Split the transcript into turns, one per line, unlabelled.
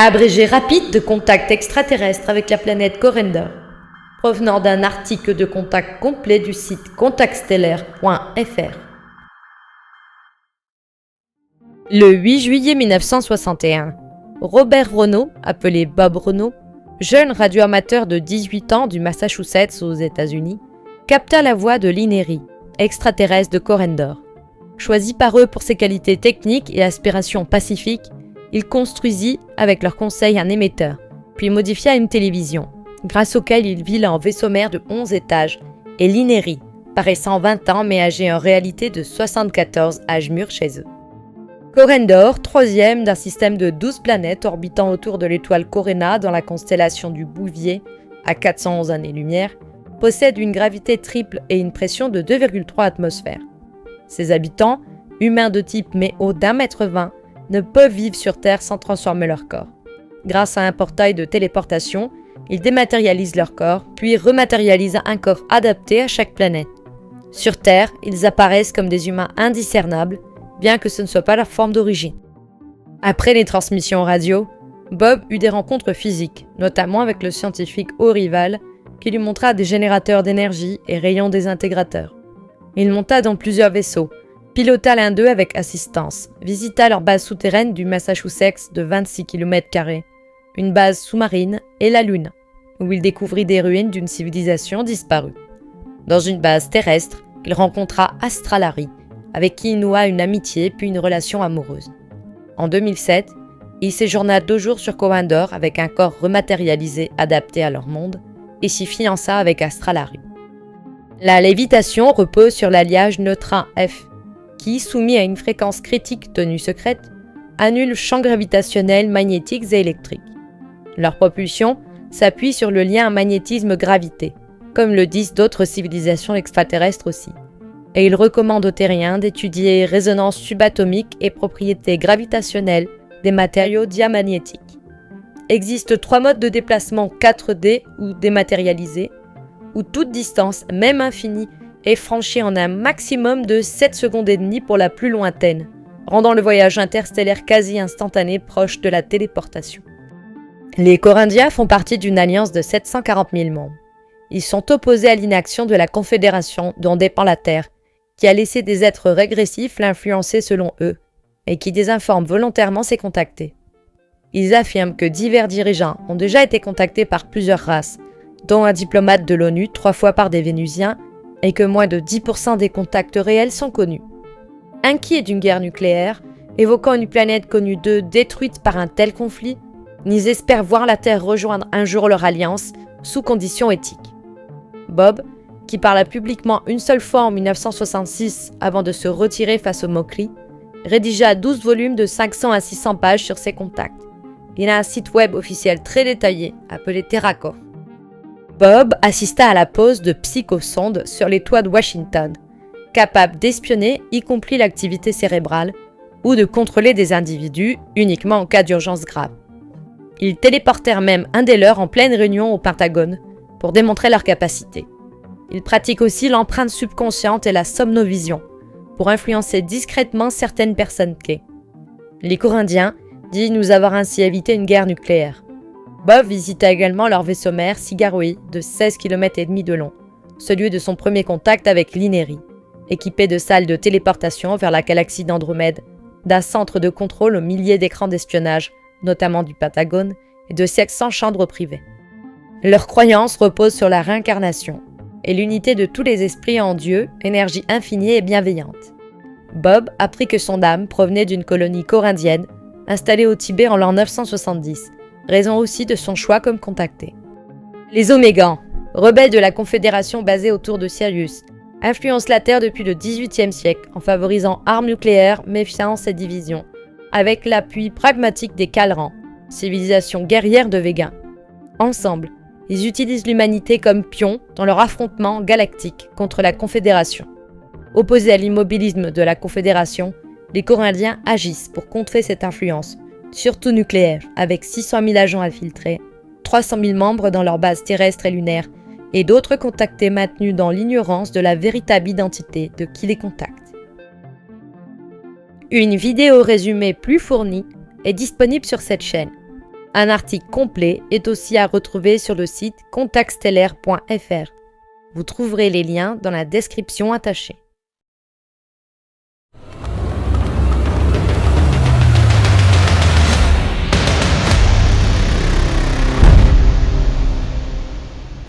Abrégé rapide de contact extraterrestre avec la planète Corendor, provenant d'un article de contact complet du site contactstellaire.fr. Le 8 juillet 1961, Robert Renaud, appelé Bob Renaud, jeune radioamateur de 18 ans du Massachusetts aux États-Unis, capta la voix de l'Inéri, extraterrestre de Corendor. Choisi par eux pour ses qualités techniques et aspirations pacifiques, il construisit avec leur conseil un émetteur, puis modifia une télévision, grâce auquel il vit en vaisseau mère de 11 étages, et l'Inéri, paraissant 20 ans mais âgé en réalité de 74 âge mûr chez eux. Corendor, troisième d'un système de 12 planètes orbitant autour de l'étoile Corena dans la constellation du Bouvier, à 411 années-lumière, possède une gravité triple et une pression de 2,3 atmosphères. Ses habitants, humains de type méo d'1,20 m, ne peuvent vivre sur Terre sans transformer leur corps. Grâce à un portail de téléportation, ils dématérialisent leur corps, puis rematérialisent un corps adapté à chaque planète. Sur Terre, ils apparaissent comme des humains indiscernables, bien que ce ne soit pas leur forme d'origine. Après les transmissions radio, Bob eut des rencontres physiques, notamment avec le scientifique Orival, qui lui montra des générateurs d'énergie et rayons désintégrateurs. Il monta dans plusieurs vaisseaux, pilota l'un d'eux avec assistance, visita leur base souterraine du Massachusetts de 26 km², une base sous-marine et la Lune, où il découvrit des ruines d'une civilisation disparue. Dans une base terrestre, il rencontra Astralari, avec qui il noua une amitié puis une relation amoureuse. En 2007, il séjourna 2 jours sur Corendor avec un corps rematérialisé adapté à leur monde et s'y fiança avec Astralari. La lévitation repose sur l'alliage neutrin F, qui, soumis à une fréquence critique tenue secrète, annule champs gravitationnels, magnétiques et électriques. Leur propulsion s'appuie sur le lien magnétisme-gravité, comme le disent d'autres civilisations extraterrestres aussi. Et il recommande aux terriens d'étudier résonance subatomique et propriétés gravitationnelles des matériaux diamagnétiques. Existent 3 modes de déplacement 4D ou dématérialisés, où toute distance, même infinie, est franchie en un maximum de 7 secondes et demie pour la plus lointaine, rendant le voyage interstellaire quasi instantané proche de la téléportation. Les Corindiens font partie d'une alliance de 740 000 membres. Ils sont opposés à l'inaction de la Confédération dont dépend la Terre, qui a laissé des êtres régressifs l'influencer selon eux, et qui désinforme volontairement ses contactés. Ils affirment que divers dirigeants ont déjà été contactés par plusieurs races, dont un diplomate de l'ONU 3 fois par des Vénusiens, et que moins de 10% des contacts réels sont connus. Inquiets d'une guerre nucléaire, évoquant une planète connue d'eux détruite par un tel conflit, ils espèrent voir la Terre rejoindre un jour leur alliance, sous conditions éthiques. Bob, qui parla publiquement une seule fois en 1966 avant de se retirer face aux moqueries, rédigea 12 volumes de 500 à 600 pages sur ses contacts. Il a un site web officiel très détaillé, appelé Terraco. Bob assista à la pose de psychosondes sur les toits de Washington, capable d'espionner y compris l'activité cérébrale ou de contrôler des individus uniquement en cas d'urgence grave. Ils téléportèrent même un des leurs en pleine réunion au Pentagone pour démontrer leur capacité. Ils pratiquent aussi l'empreinte subconsciente et la somnovision pour influencer discrètement certaines personnes clés. Les Corindiens disent nous avoir ainsi évité une guerre nucléaire. Bob visita également leur vaisseau mère Cigaroi de 16,5 km de long, celui de son premier contact avec l'Inéri, équipé de salles de téléportation vers la galaxie d'Andromède, d'un centre de contrôle aux milliers d'écrans d'espionnage, notamment du Pentagone, et de 700 chambres privées. Leur croyance repose sur la réincarnation et l'unité de tous les esprits en Dieu, énergie infinie et bienveillante. Bob apprit que son âme provenait d'une colonie corindienne installée au Tibet en l'an 970, raison aussi de son choix comme contacté. Les Omégans, rebelles de la Confédération basée autour de Sirius, influencent la Terre depuis le XVIIIe siècle en favorisant armes nucléaires, méfiance et division, avec l'appui pragmatique des Kalrans, civilisation guerrière de Véga. Ensemble, ils utilisent l'humanité comme pion dans leur affrontement galactique contre la Confédération. Opposés à l'immobilisme de la Confédération, les Corindiens agissent pour contrer cette influence, surtout nucléaire, avec 600 000 agents infiltrés, 300 000 membres dans leurs bases terrestres et lunaires, et d'autres contactés maintenus dans l'ignorance de la véritable identité de qui les contacte. Une vidéo résumée plus fournie est disponible sur cette chaîne. Un article complet est aussi à retrouver sur le site contactstellaire.fr. Vous trouverez les liens dans la description attachée.